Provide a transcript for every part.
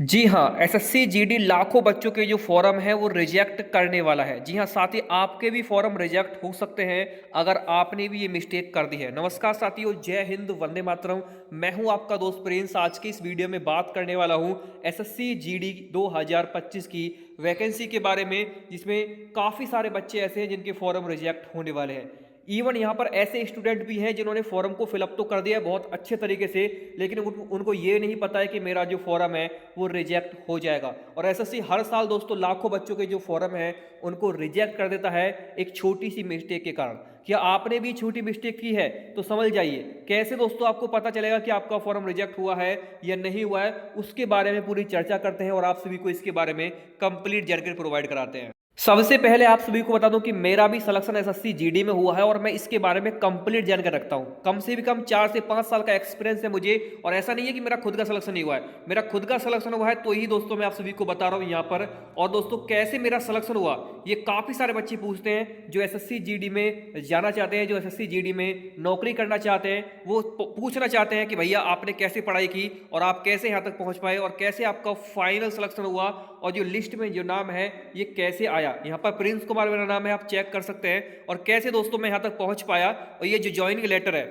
जी हाँ, SSC GD लाखों बच्चों के जो फॉर्म है वो रिजेक्ट करने वाला है। जी हाँ, साथ ही आपके भी फॉर्म रिजेक्ट हो सकते हैं अगर आपने भी ये मिस्टेक कर दी है। नमस्कार साथियों, जय हिंद, वंदे मातरम। मैं हूं आपका दोस्त प्रिंस। आज की इस वीडियो में बात करने वाला हूं एसएससी जीडी 2025 की वैकेंसी के बारे में, जिसमें काफ़ी सारे बच्चे ऐसे हैं जिनके फॉर्म रिजेक्ट होने वाले हैं। इवन यहाँ पर ऐसे स्टूडेंट भी हैं जिन्होंने फॉर्म को फिलअप तो कर दिया है बहुत अच्छे तरीके से, लेकिन उनको ये नहीं पता है कि मेरा जो फॉर्म है वो रिजेक्ट हो जाएगा। और एसएससी हर साल दोस्तों लाखों बच्चों के जो फॉर्म है उनको रिजेक्ट कर देता है एक छोटी सी मिस्टेक के कारण। क्या आपने भी छोटी मिस्टेक की है तो समझ जाइए कैसे दोस्तों आपको पता चलेगा कि आपका फॉर्म रिजेक्ट हुआ है या नहीं हुआ है। उसके बारे में पूरी चर्चा करते हैं और आप सभी को इसके बारे में कंप्लीट जानकारी प्रोवाइड कराते हैं। सबसे पहले आप सभी को बता दूं कि मेरा भी सिलेक्शन एसएससी जीडी में हुआ है और मैं इसके बारे में कंप्लीट जानकारी रखता हूं। कम से भी कम 4 से 5 साल का एक्सपीरियंस है मुझे, और ऐसा नहीं है कि मेरा खुद का सिलेक्शन नहीं हुआ है। मेरा खुद का सिलेक्शन हुआ है तो ही दोस्तों मैं आप सभी को बता रहा हूं यहां पर। और दोस्तों कैसे मेरा सिलेक्शन हुआ ये काफी सारे बच्चे पूछते हैं जो एसएससी जीडी में जाना चाहते हैं, जो एसएससी जीडी में नौकरी करना चाहते हैं। वो पूछना चाहते हैं कि भैया आपने कैसे पढ़ाई की और आप कैसे यहाँ तक पहुंच पाए और कैसे आपका फाइनल सिलेक्शन हुआ और जो लिस्ट में जो नाम है ये कैसे आया। यहाँ पर प्रिंस कुमार मेरा नाम है, आप चेक कर सकते हैं। और कैसे दोस्तों मैं यहाँ तक पहुँच पाया और ये जो ज्वाइनिंग लेटर है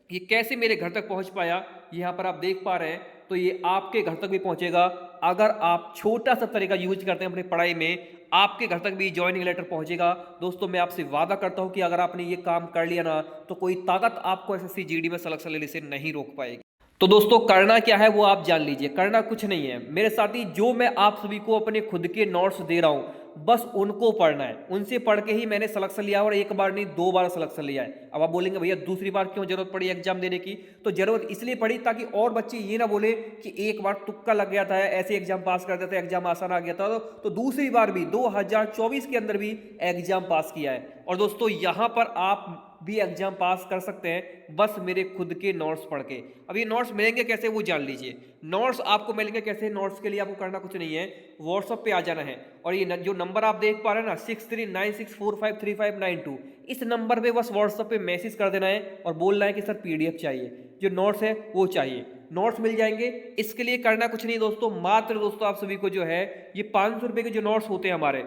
ये कैसे मेरे घर तक पहुँच पाया, यहाँ पर आप देख पा रहे हैं। तो ये आपके घर तक भी पहुँचेगा अगर आप छोटा सा तरीका यूज करते हैं अपनी पढ़ाई में, आपके घर तक भी ज्वाइनिंग लेटर पहुँचेगा। दोस्तों मैं आपसे वादा करता हूँ कि अगर आपने ये काम कर लिया ना तो कोई ताकत आपको एसएससी जीडी में सिलेक्शन लेने से नहीं रोक पाएगी। तो दोस्तों करना क्या है वो आप जान लीजिए। करना कुछ नहीं है मेरे साथी, जो मैं आप सभी को अपने खुद के नोट्स दे रहा हूं बस उनको पढ़ना है। उनसे पढ़ के ही मैंने सिलेक्शन लिया और एक बार नहीं 2 बार सिलेक्शन लिया है। अब आप बोलेंगे भैया दूसरी बार क्यों जरूरत पड़ी एग्जाम देने की? तो जरूरत इसलिए पड़ी ताकि और बच्चे ये ना बोले कि एक बार तुक्का लग गया था, ऐसे एग्जाम पास कर देते, एग्जाम आसान आ गया था, तो दूसरी बार भी 2024 के अंदर भी एग्जाम पास किया है। और दोस्तों यहां पर आप भी एग्जाम पास कर सकते हैं बस मेरे खुद के नोट्स पढ़ के। अब ये नोट्स मिलेंगे कैसे वो जान लीजिए। नोट्स आपको मिलेंगे कैसे? नोट्स के लिए आपको करना कुछ नहीं है, व्हाट्सएप पे आ जाना है और ये जो नंबर आप देख पा रहे हैं ना 6396453592, इस नंबर पे बस व्हाट्सएप पे मैसेज कर देना है और बोलना है कि सर पीडीएफ चाहिए, जो नोट्स है वो चाहिए। नोट्स मिल जाएंगे। इसके लिए करना कुछ नहीं दोस्तों, मात्र दोस्तों आप सभी को जो है ये 500 रुपए के जो नोट्स होते हैं हमारे,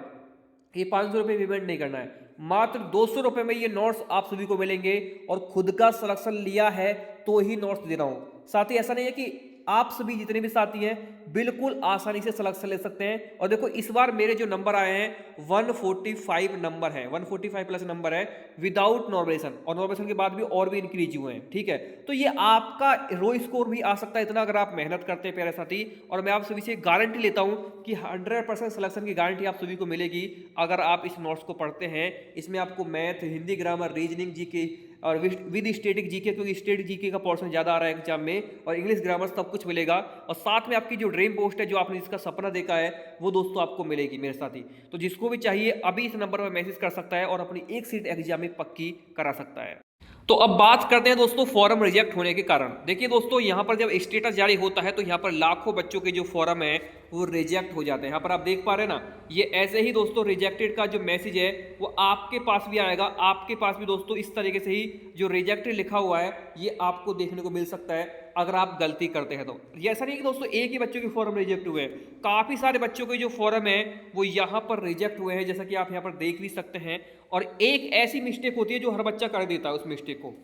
ये 500 रुपये पेमेंट नहीं करना है। मात्र 200 रुपये में ये नोट्स आप सभी को मिलेंगे और खुद का सिलेक्शन लिया है तो ही नोट्स दे रहा हूं। साथ ही ऐसा नहीं है कि आप सभी जितने भी साथी हैं बिल्कुल आसानी से सिलेक्शन ले सकते हैं। और देखो इस बार मेरे जो नंबर आए हैं 145 नंबर है, 145 प्लस नंबर है विदाउट नॉर्मलाइजेशन, और नॉर्मलाइजेशन के बाद भी और भी इंक्रीज हुए हैं। ठीक है, तो ये आपका रो स्कोर भी आ सकता है इतना अगर आप मेहनत करते हैं प्यारे साथी। और मैं आप सभी से गारंटी लेता हूं कि 100% सिलेक्शन की गारंटी आप सभी को मिलेगी अगर आप इस नोट्स को पढ़ते हैं। इसमें आपको math, Hindi, grammar, reasoning, GK और विद स्टेटिक जीके, क्योंकि स्टेटिक जीके का पोर्शन ज़्यादा आ रहा है एग्जाम में, और इंग्लिश ग्रामर सब कुछ मिलेगा। और साथ में आपकी जो ड्रीम पोस्ट है, जो आपने जिसका सपना देखा है, वो दोस्तों आपको मिलेगी मेरे साथी। तो जिसको भी चाहिए अभी इस नंबर पर मैसेज कर सकता है और अपनी एक सीट एग्जाम में पक्की करा सकता है। तो अब बात करते हैं दोस्तों फॉर्म रिजेक्ट होने के कारण। देखिए दोस्तों यहाँ पर जब स्टेटस जारी होता है तो यहाँ पर लाखों बच्चों के जो फॉर्म है वो रिजेक्ट हो जाते हैं। यहाँ पर आप देख पा रहे हैं ना, ये ऐसे ही दोस्तों रिजेक्टेड का जो मैसेज है वो आपके पास भी आएगा। आपके पास भी दोस्तों इस तरीके से ही जो रिजेक्टेड लिखा हुआ है ये आपको देखने को मिल सकता है अगर आप गलती करते हैं तो। ये ऐसा नहीं कि दोस्तों एक ही बच्चों के फॉर्म रिजेक्ट हुए हैं, काफी सारे बच्चों के जो फॉर्म है वो यहाँ पर रिजेक्ट हुए हैं, जैसा कि आप यहाँ पर देख भी सकते हैं। और एक ऐसी मिस्टेक होती है जो हर बच्चा कर देता है उस मिस्टेक को।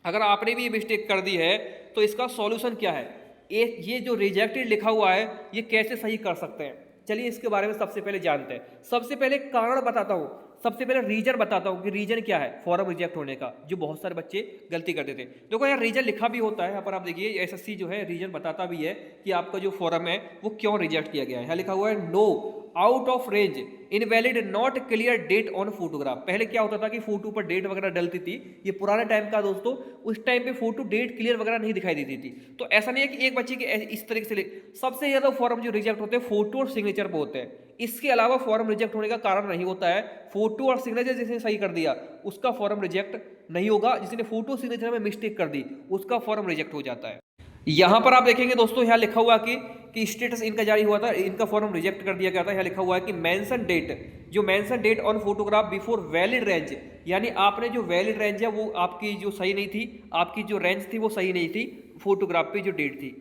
अगर आपने भी ये मिस्टेक कर दी है तो इसका सॉल्यूशन क्या है? ये जो रिजेक्टेड लिखा हुआ है ये कैसे सही कर सकते हैं, चलिए इसके बारे में सबसे पहले जानते हैं। सबसे पहले कारण बताता हूं, सबसे पहले रीजन बताता हूं कि रीजन क्या है फॉर्म रिजेक्ट होने का, जो बहुत सारे बच्चे गलती करते थे। देखो यार रीजन लिखा भी होता है यहाँ पर, आप देखिए एसएससी जो है रीजन बताता भी है कि आपका जो फॉर्म है वो क्यों रिजेक्ट किया गया है। यहाँ लिखा हुआ है no out of range, invalid, not clear date on photograph. पहले क्या होता था कि फोटो पर डेट वगैरह डलती थी, ये पुराने टाइम का दोस्तों, उस टाइम पे फोटो डेट क्लियर वगैरह नहीं दिखाई देती थी। तो ऐसा नहीं है कि एक बच्चे के इस तरीके से सबसे ज्यादा फॉर्म जो रिजेक्ट होते हैं फोटो और सिग्नेचर पे होते हैं। इसके अलावा फॉर्म रिजेक्ट होने का कारण नहीं होता है। फोटो और सिग्नेचर जिसने सही कर दिया उसका फॉर्म रिजेक्ट नहीं होगा, जिसने फोटो सिग्नेचर में मिस्टेक कर दी उसका फॉर्म रिजेक्ट हो जाता है। यहां पर आप देखेंगे दोस्तों, यहां लिखा हुआ कि स्टेटस इनका जारी हुआ था, इनका फॉर्म रिजेक्ट कर दिया गया था। यहां लिखा हुआ है कि मेंशन डेट, जो mention date on photograph before valid range, यानी आपने जो वैलिड रेंज है वो आपकी जो सही नहीं थी, आपकी जो रेंज थी वो सही नहीं थी, फोटोग्राफ पे जो डेट थी।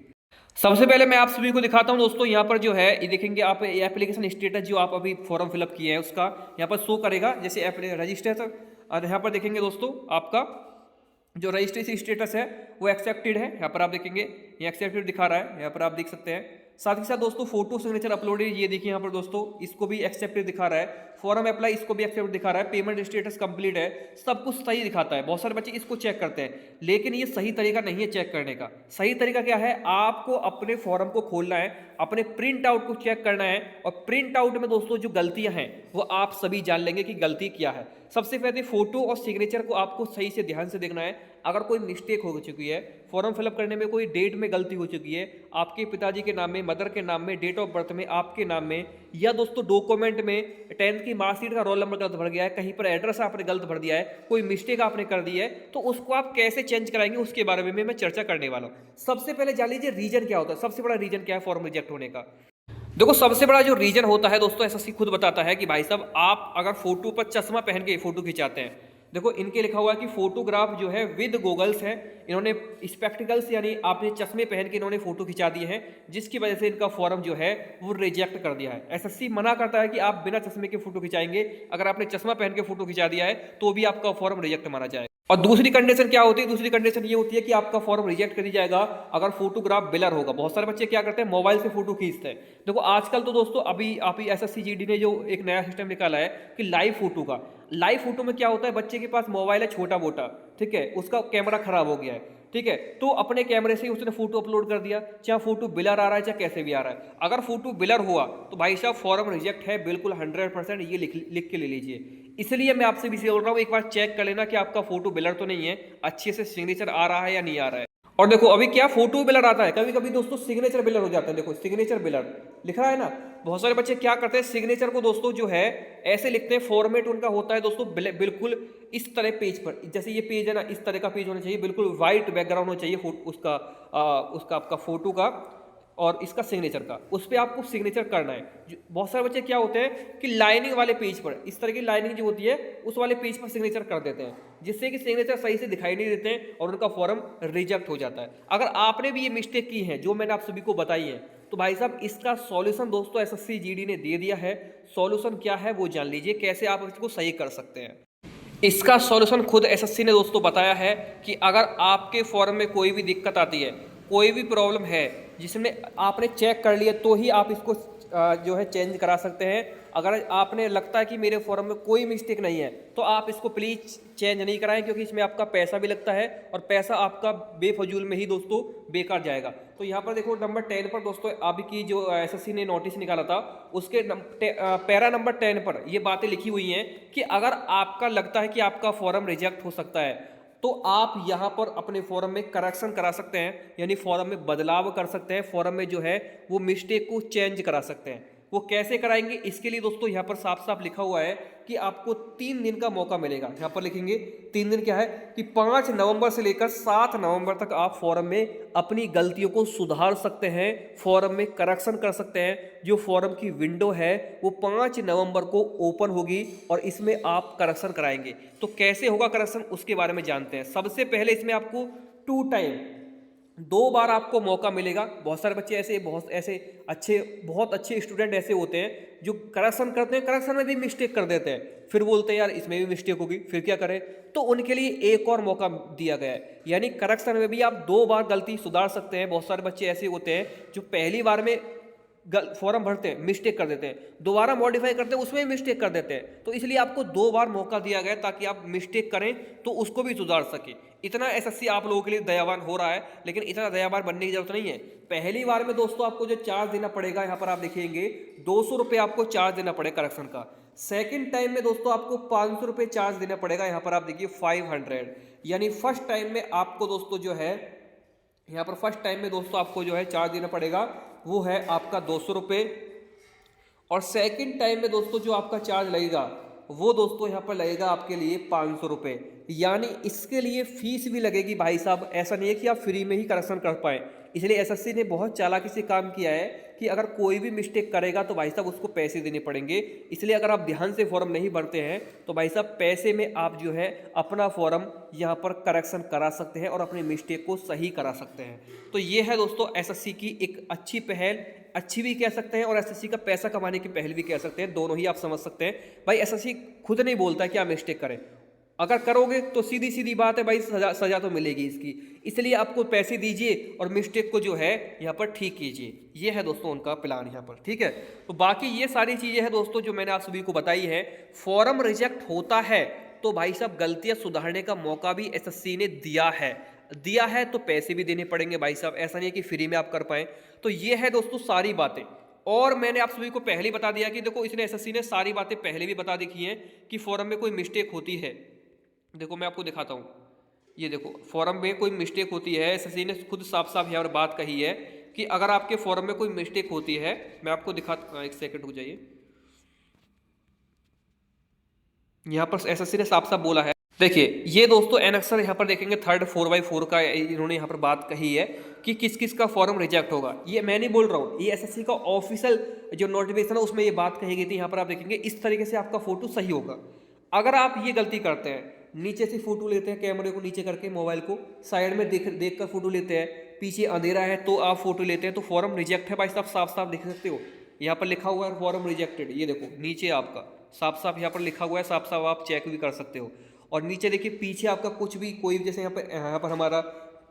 सबसे पहले मैं आप सभी को दिखाता हूं दोस्तों, यहाँ पर जो है ये देखेंगे आप एप्लीकेशन स्टेटस जो आप अभी फॉर्म फिलअप किए हैं उसका यहाँ पर शो करेगा, जैसे रजिस्ट्रेशन। और यहाँ पर देखेंगे दोस्तों आपका जो रजिस्ट्रेशन स्टेटस है वो एक्सेप्टेड है, यहाँ पर आप देखेंगे ये एक्सेप्टेड दिखा रहा है, यहाँ पर आप देख सकते हैं। साथ ही साथ दोस्तों फोटो सिग्नेचर अपलोडेड, ये देखिए यहाँ पर दोस्तों इसको भी एक्सेप्टेड दिखा रहा है। फॉर्म अप्लाई इसको भी एक्सेप्ट दिखा रहा है। पेमेंट स्टेटस कंप्लीट है, सब कुछ सही दिखाता है। बहुत सारे बच्चे इसको चेक करते हैं, लेकिन ये सही तरीका नहीं है चेक करने का। सही तरीका क्या है, आपको अपने फॉर्म को खोलना है, अपने प्रिंट आउट को चेक करना है, और प्रिंट आउट में दोस्तों जो गलतियां हैं वो आप सभी जान लेंगे कि गलती क्या है। सबसे पहले फोटो और सिग्नेचर को आपको सही से ध्यान से देखना है। अगर कोई मिस्टेक हो चुकी है, फॉर्म फिलअप करने में कोई डेट में गलती हो चुकी है, आपके पिताजी के नाम में, मदर के नाम में, डेट ऑफ बर्थ में, आपके नाम में, या दोस्तों डॉक्यूमेंट में 10th की मार्कशीट का रोल नंबर गलत भर गया है, कहीं पर एड्रेस आपने गलत भर दिया है, कोई मिस्टेक आपने कर दी है, तो उसको आप कैसे चेंज कराएंगे उसके बारे में मैं चर्चा करने वाला हूं। सबसे पहले जान लीजिए रीजन क्या होता है। सबसे बड़ा रीजन क्या है फॉर्म रिजेक्ट होने का। देखो सबसे बड़ा जो रीजन होता है दोस्तों, एसएससी खुद बताता है कि भाई साहब आप अगर फोटो पर चश्मा पहन के फोटो खिंचाते हैं, देखो इनके लिखा हुआ है कि फोटोग्राफ जो है विद गोगल्स है, इन्होंने स्पेक्टिकल्स यानी आपने चश्मे पहन के इन्होंने फोटो खिंचा दिए हैं, जिसकी वजह से इनका फॉर्म जो है वो रिजेक्ट कर दिया है। एसएससी मना करता है कि आप बिना चश्मे के फोटो खिंचाएंगे, अगर आपने चश्मा पहन के फोटो खिंचा दिया है तो भी आपका फॉर्म रिजेक्ट माना जाएगा। और दूसरी कंडीशन क्या होती है, दूसरी कंडीशन ये होती है कि आपका फॉर्म रिजेक्ट कर दिया जाएगा अगर फोटोग्राफ ब्लर होगा। बहुत सारे बच्चे क्या करते हैं, मोबाइल से फोटो खींचते हैं। देखो आजकल तो दोस्तों अभी आप ही एसएससी जीडी ने जो एक नया सिस्टम निकाला है कि लाइव फोटो का। लाइव फोटो में क्या होता है, बच्चे के पास मोबाइल है छोटा मोटा, ठीक है, उसका कैमरा खराब हो गया है, ठीक है, तो अपने कैमरे से ही उसने फोटो अपलोड कर दिया, चाहे फोटो ब्लर आ रहा है चाहे कैसे भी आ रहा है। अगर फोटो ब्लर हुआ तो भाई साहब फॉर्म रिजेक्ट है बिल्कुल 100%, ये लिख के ले लीजिए। इसलिए मैं आपसे भी बोल रहा हूँ, एक बार चेक कर लेना कि आपका फोटो ब्लर तो नहीं है, अच्छे से सिग्नेचर आ रहा है या नहीं आ रहा है। और देखो अभी क्या फोटो ब्लर आता है, कभी कभी दोस्तों सिग्नेचर ब्लर हो जाता है। देखो सिग्नेचर ब्लर लिख रहा है ना, बहुत सारे बच्चे क्या करते हैं सिग्नेचर को दोस्तों जो है ऐसे लिखते हैं, फॉर्मेट उनका होता है दोस्तों बिल्कुल इस तरह पेज पर, जैसे ये पेज है ना इस तरह का पेज होना चाहिए, बिल्कुल व्हाइट बैकग्राउंड होना चाहिए उसका आपका फोटो का और इसका सिग्नेचर का, उस पर आपको सिग्नेचर करना है। बहुत सारे बच्चे क्या होते हैं कि लाइनिंग वाले पेज पर, इस तरह की लाइनिंग जो होती है उस वाले पेज पर सिग्नेचर कर देते हैं, जिससे कि सिग्नेचर सही से दिखाई नहीं देते हैं और उनका फॉर्म रिजेक्ट हो जाता है। अगर आपने भी ये मिस्टेक की है जो मैंने आप सभी को बताई है, तो भाई साहब इसका सॉल्यूशन दोस्तों एसएससी जीडी ने दे दिया है। सॉल्यूशन क्या है वो जान लीजिए, कैसे आप इसको सही कर सकते हैं। इसका सॉल्यूशन खुद एसएससी ने दोस्तों बताया है कि अगर आपके फॉर्म में कोई भी दिक्कत आती है, कोई भी प्रॉब्लम है जिसमें आपने चेक कर लिया, तो ही आप इसको जो है चेंज करा सकते हैं। अगर आपने लगता है कि मेरे फॉर्म में कोई मिस्टेक नहीं है तो आप इसको प्लीज़ चेंज नहीं कराएं, क्योंकि इसमें आपका पैसा भी लगता है और पैसा आपका बेफजूल में ही दोस्तों बेकार जाएगा। तो यहाँ पर देखो नंबर 10 पर दोस्तों आपकी जो एसएससी ने नोटिस निकाला था उसके पैरा नंबर 10 पर ये बातें लिखी हुई हैं कि अगर आपका लगता है कि आपका फॉर्म रिजेक्ट हो सकता है तो आप यहाँ पर अपने फॉर्म में करेक्शन करा सकते हैं, यानी फॉर्म में बदलाव कर सकते हैं, फॉर्म में जो है वो मिस्टेक को चेंज करा सकते हैं। वो कैसे कराएंगे, इसके लिए दोस्तों यहाँ पर साफ साफ लिखा हुआ है कि आपको 3 दिन का मौका मिलेगा। यहाँ पर लिखेंगे 3 दिन क्या है कि 5 नवंबर से लेकर 7 नवंबर तक आप फॉर्म में अपनी गलतियों को सुधार सकते हैं, फॉर्म में करेक्शन कर सकते हैं। जो फॉर्म की विंडो है वो 5 नवंबर को ओपन होगी और इसमें आप करेक्शन कराएंगे। तो कैसे होगा करेक्शन उसके बारे में जानते हैं। सबसे पहले इसमें आपको 2 टाइम 2 बार आपको मौका मिलेगा। बहुत सारे बच्चे बहुत अच्छे स्टूडेंट ऐसे होते हैं जो करेक्शन करते हैं, करेक्शन में भी मिस्टेक कर देते हैं, फिर बोलते हैं यार इसमें भी मिस्टेक होगी, फिर क्या करें। तो उनके लिए एक और मौका दिया गया है, यानी करेक्शन में भी आप 2 बार गलती सुधार सकते हैं। बहुत सारे बच्चे ऐसे होते हैं जो पहली बार में फॉर्म भरते हैं मिस्टेक कर देते हैं, दोबारा मॉडिफाई करते हैं उसमें मिस्टेक कर देते हैं। तो इसलिए आपको 2 बार मौका दिया गया ताकि आप मिस्टेक करें तो उसको भी सुधार सके। इतना एसएससी आप लोगों के लिए दयावान हो रहा है, लेकिन इतना दयावान बनने की जरूरत नहीं है। पहली बार में दोस्तों आपको जो चार्ज देना पड़ेगा, यहाँ पर आप देखेंगे 200 रुपये आपको चार्ज देना पड़ेगा करेक्शन का। सेकेंड टाइम में दोस्तों आपको 500 रुपये चार्ज देना पड़ेगा, यहाँ पर आप देखिए 500। यानी फर्स्ट टाइम में आपको दोस्तों जो है यहाँ पर फर्स्ट टाइम में दोस्तों आपको जो है चार्ज देना पड़ेगा वो है आपका 200 रुपये, और सेकेंड टाइम में दोस्तों जो आपका चार्ज लगेगा वो दोस्तों यहाँ पर लगेगा आपके लिए 500 रुपये। यानी इसके लिए फीस भी लगेगी भाई साहब, ऐसा नहीं है कि आप फ्री में ही करेक्शन कर पाएँ, इसलिए एसएससी ने बहुत चालाकी से काम किया है कि अगर कोई भी मिस्टेक करेगा तो भाई साहब उसको पैसे देने पड़ेंगे। इसलिए अगर आप ध्यान से फॉर्म नहीं भरते हैं तो भाई साहब पैसे में आप जो है अपना फॉर्म यहाँ पर करेक्शन करा सकते हैं और अपनी मिस्टेक को सही करा सकते हैं। तो ये है दोस्तों एसएससी की एक अच्छी पहल, अच्छी भी कह सकते हैं और एसएससी का पैसा कमाने की पहल भी कह सकते हैं, दोनों ही आप समझ सकते हैं। भाई एसएससी खुद नहीं बोलता कि आप मिस्टेक करें, अगर करोगे तो सीधी सीधी बात है भाई सजा तो मिलेगी इसकी। इसलिए आपको पैसे दीजिए और मिस्टेक को जो है यहाँ पर ठीक कीजिए। ये है दोस्तों उनका प्लान यहाँ पर, ठीक है। तो बाकी ये सारी चीज़ें हैं दोस्तों जो मैंने आप सभी को बताई है। फॉर्म रिजेक्ट होता है तो भाई साहब गलतियाँ सुधारने का मौका भी एसएससी ने दिया है तो पैसे भी देने पड़ेंगे भाई साहब, ऐसा नहीं है कि फ्री में आप कर पाएँ। तो ये है दोस्तों सारी बातें। और मैंने आप सभी को पहले ही बता दिया कि देखो इसने एसएससी ने सारी बातें पहले भी बता देखी हैं कि फॉर्म में कोई मिस्टेक होती है। देखो मैं आपको दिखाता हूँ, ये देखो फॉर्म में कोई मिस्टेक होती है, एसएससी ने खुद साफ साफ यहाँ पर बात कही है कि अगर आपके फॉर्म में कोई मिस्टेक होती है, मैं आपको दिखाता, एक सेकंड हो जाइए, यहाँ पर एसएससी ने साफ साफ बोला है। देखिए ये दोस्तों एनेक्सर यहाँ पर देखेंगे 3rd 4x4 का इन्होंने यहाँ पर बात कही है कि किस किस का फॉर्म रिजेक्ट होगा। ये मैं नहीं बोल रहा हूँ, ये एसएससी का ऑफिशियल जो नोटिफिकेशन है उसमें ये बात कही गई थी। यहाँ पर आप देखेंगे इस तरीके से आपका फोटो सही होगा। अगर आप ये गलती करते हैं, नीचे से फोटो लेते हैं, कैमरे को नीचे करके मोबाइल को साइड में देख कर फोटो लेते हैं, पीछे अंधेरा है तो आप फोटो लेते हैं, तो फॉर्म रिजेक्ट है भाई साहब, साफ साफ देख सकते हो यहाँ पर लिखा हुआ है फॉर्म रिजेक्टेड। ये देखो नीचे आपका साफ साफ यहाँ पर लिखा हुआ है, साफ साफ आप चेक भी कर सकते हो। और नीचे देखिए पीछे आपका कुछ भी कोई जैसे यहाँ पर हमारा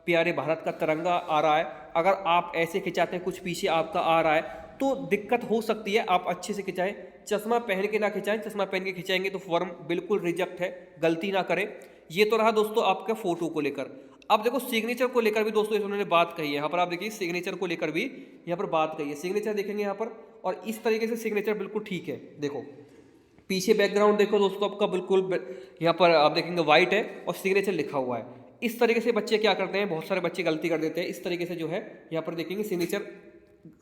प्यारे भारत का तिरंगा आ रहा है, अगर आप ऐसे खिंचाते हैं कुछ पीछे आपका आ रहा है तो दिक्कत हो सकती है। आप अच्छे से खिंचाएं, चश्मा पहन के ना खिंचाएं, चश्मा पहन के खिंचाएंगे तो फॉर्म बिल्कुल रिजेक्ट है, गलती ना करें। ये तो रहा दोस्तों आपका फोटो को लेकर। अब देखो सिग्नेचर को लेकर भी दोस्तों इन्होंने बात कही है। यहाँ पर आप देखिए सिग्नेचर को लेकर भी यहाँ पर बात कही है। सिग्नेचर देखेंगे यहाँ पर और इस तरीके से सिग्नेचर बिल्कुल ठीक है। देखो पीछे बैकग्राउंड देखो दोस्तों आपका बिल्कुल यहाँ पर आप देखेंगे व्हाइट है और सिग्नेचर लिखा हुआ है। इस तरीके से बच्चे क्या करते हैं, बहुत सारे बच्चे गलती कर देते हैं। इस तरीके से जो है यहाँ पर देखेंगे सिग्नेचर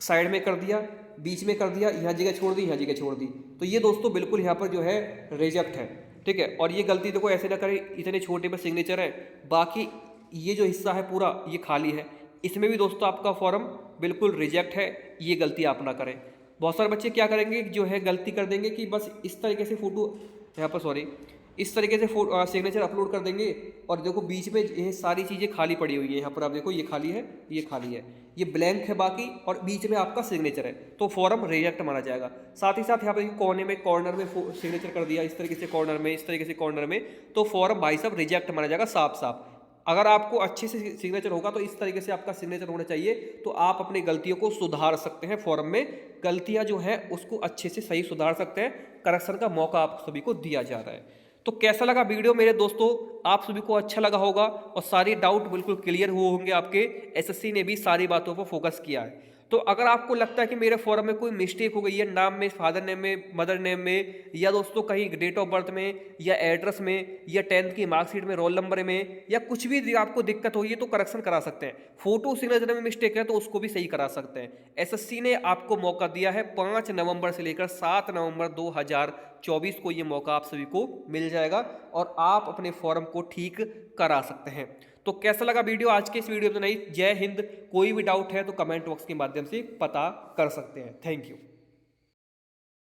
साइड में कर दिया, बीच में कर दिया, यहाँ जगह छोड़ दी, यहाँ जगह छोड़ दी, तो ये दोस्तों बिल्कुल यहाँ पर जो है रिजेक्ट है, ठीक है। और ये गलती देखो ऐसे ना करें, इतने छोटे में सिग्नेचर है, बाकी ये जो हिस्सा है पूरा ये खाली है, इसमें भी दोस्तों आपका फॉर्म बिल्कुल रिजेक्ट है। ये गलती आप ना करें। बहुत सारे बच्चे क्या करेंगे जो है गलती कर देंगे कि बस इस तरीके से फोटो यहाँ पर सॉरी इस तरीके से सिग्नेचर अपलोड कर देंगे और देखो बीच में ये सारी चीज़ें खाली पड़ी हुई है। यहाँ पर आप देखो ये खाली है, ये खाली है, ये ब्लैंक है बाकी, और बीच में आपका सिग्नेचर है, तो फॉर्म रिजेक्ट माना जाएगा। साथ ही साथ यहाँ पर कोने में कॉर्नर में सिग्नेचर कर दिया इस तरीके से कॉर्नर में, इस तरीके से कॉर्नर में, तो फॉर्म भाई साहब रिजेक्ट माना जाएगा साफ साफ। अगर आपको अच्छे से सिग्नेचर होगा तो इस तरीके से आपका सिग्नेचर होना चाहिए, तो आप अपनी गलतियों को सुधार सकते हैं। फॉर्म में गलतियां जो है उसको अच्छे से सही सुधार सकते हैं, करेक्शन का मौका आप सभी को दिया जा रहा है। तो कैसा लगा वीडियो मेरे दोस्तों, आप सभी को अच्छा लगा होगा और सारी डाउट बिल्कुल क्लियर हुए होंगे आपके। एसएससी ने भी सारी बातों पर फोकस किया है। तो अगर आपको लगता है कि मेरे फॉर्म में कोई मिस्टेक हो गई है, नाम में, फादर नेम में, मदर नेम में, या दोस्तों कहीं डेट ऑफ बर्थ में, या एड्रेस में, या 10th की मार्कशीट में रोल नंबर में, या कुछ भी आपको दिक्कत हुई है तो करेक्शन करा सकते हैं। फोटो सिग्नेचर में मिस्टेक है तो उसको भी सही करा सकते हैं। एसएससी ने आपको मौका दिया है 5 नवंबर से लेकर 7 नवंबर 2024 को ये मौका आप सभी को मिल जाएगा और आप अपने फॉर्म को ठीक करा सकते हैं। तो कैसा लगा वीडियो, आज के इस वीडियो में नहीं। जय हिंद। कोई भी डाउट है तो कमेंट बॉक्स के माध्यम से पता कर सकते हैं। Thank you.